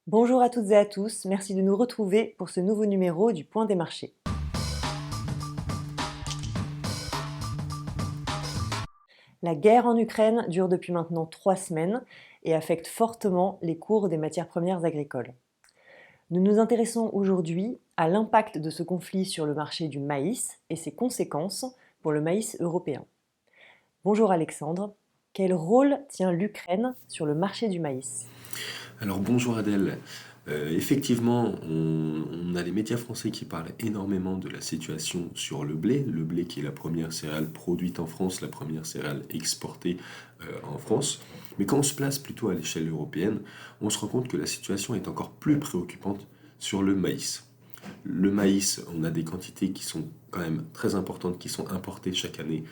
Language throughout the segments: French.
Bonjour à toutes et à tous, merci de nous retrouver pour ce nouveau numéro du Point des marchés. La guerre en Ukraine dure depuis maintenant 3 semaines et affecte fortement les cours des matières premières agricoles. Nous nous intéressons aujourd'hui à l'impact de ce conflit sur le marché du maïs et ses conséquences pour le maïs européen. Bonjour Alexandre, quel rôle tient l'Ukraine sur le marché du maïs? Alors bonjour Adèle. Effectivement, on a les médias français qui parlent énormément de la situation sur le blé qui est la première céréale produite en France, la première céréale exportée en France. Mais quand on se place plutôt à l'échelle européenne, on se rend compte que la situation est encore plus préoccupante sur le maïs. Le maïs, on a des quantités qui sont quand même très importantes, qui sont importées chaque année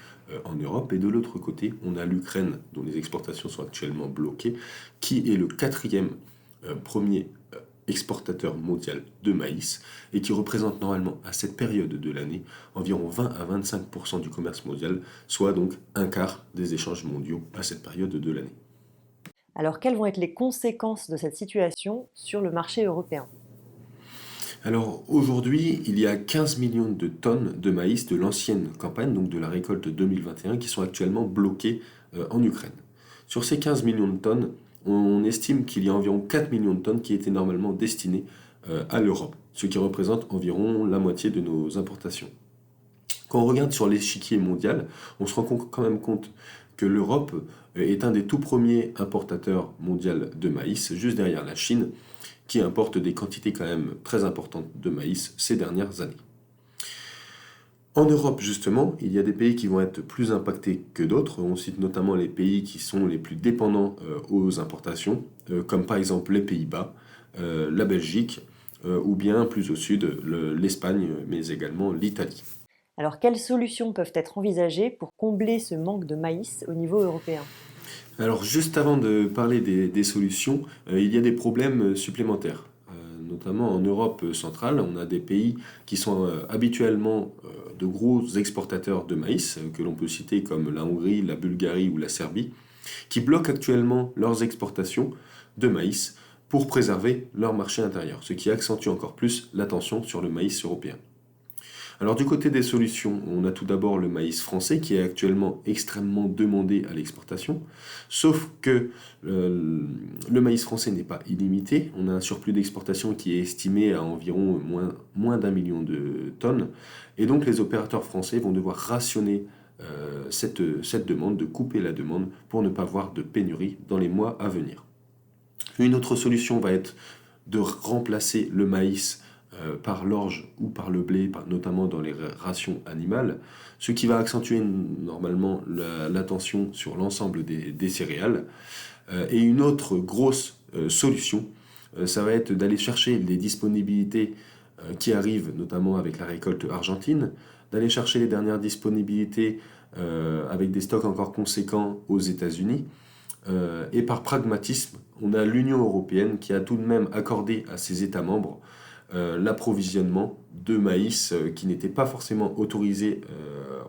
en Europe. Et de l'autre côté, on a l'Ukraine, dont les exportations sont actuellement bloquées, qui est le quatrième premier exportateur mondial de maïs et qui représente normalement à cette période de l'année environ 20 à 25% du commerce mondial, soit donc un quart des échanges mondiaux à cette période de l'année. Alors quelles vont être les conséquences de cette situation sur le marché européen? Alors aujourd'hui, il y a 15 millions de tonnes de maïs de l'ancienne campagne, donc de la récolte 2021, qui sont actuellement bloquées en Ukraine. Sur ces 15 millions de tonnes, on estime qu'il y a environ 4 millions de tonnes qui étaient normalement destinées à l'Europe, ce qui représente environ la moitié de nos importations. Quand on regarde sur l'échiquier mondial, on se rend quand même compte que l'Europe est un des tout premiers importateurs mondiaux de maïs, juste derrière la Chine, qui importe des quantités quand même très importantes de maïs ces dernières années. En Europe, justement, il y a des pays qui vont être plus impactés que d'autres. On cite notamment les pays qui sont les plus dépendants aux importations, comme par exemple les Pays-Bas, la Belgique, ou bien plus au sud, l'Espagne, mais également l'Italie. Alors, quelles solutions peuvent être envisagées pour combler ce manque de maïs au niveau européen? Alors, juste avant de parler des solutions, il y a des problèmes supplémentaires. Notamment en Europe centrale, on a des pays qui sont habituellement de gros exportateurs de maïs, que l'on peut citer comme la Hongrie, la Bulgarie ou la Serbie, qui bloquent actuellement leurs exportations de maïs pour préserver leur marché intérieur, ce qui accentue encore plus la tension sur le maïs européen. Alors du côté des solutions, on a tout d'abord le maïs français qui est actuellement extrêmement demandé à l'exportation, sauf que le maïs français n'est pas illimité, on a un surplus d'exportation qui est estimé à environ moins d'un million de tonnes, et donc les opérateurs français vont devoir rationner cette demande, de couper la demande pour ne pas avoir de pénurie dans les mois à venir. Une autre solution va être de remplacer le maïs par l'orge ou par le blé, notamment dans les rations animales, ce qui va accentuer normalement la tension sur l'ensemble des céréales. Et une autre grosse solution, ça va être d'aller chercher les disponibilités qui arrivent, notamment avec la récolte argentine, d'aller chercher les dernières disponibilités avec des stocks encore conséquents aux États-Unis. Et par pragmatisme, on a l'Union européenne qui a tout de même accordé à ses États membres l'approvisionnement de maïs qui n'était pas forcément autorisé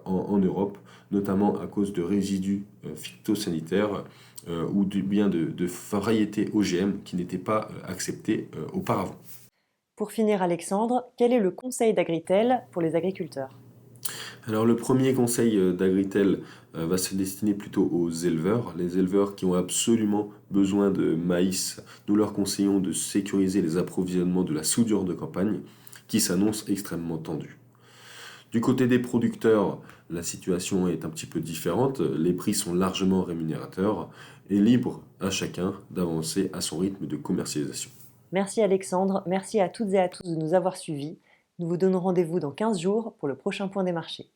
en Europe, notamment à cause de résidus phytosanitaires ou bien de variétés OGM qui n'étaient pas acceptées auparavant. Pour finir, Alexandre, quel est le conseil d'Agritel pour les agriculteurs? Alors le premier conseil d'Agritel va se destiner plutôt aux éleveurs. Les éleveurs qui ont absolument besoin de maïs, nous leur conseillons de sécuriser les approvisionnements de la soudure de campagne qui s'annonce extrêmement tendue. Du côté des producteurs, la situation est un petit peu différente. Les prix sont largement rémunérateurs et libre à chacun d'avancer à son rythme de commercialisation. Merci Alexandre, merci à toutes et à tous de nous avoir suivis. Nous vous donnons rendez-vous dans 15 jours pour le prochain point des marchés.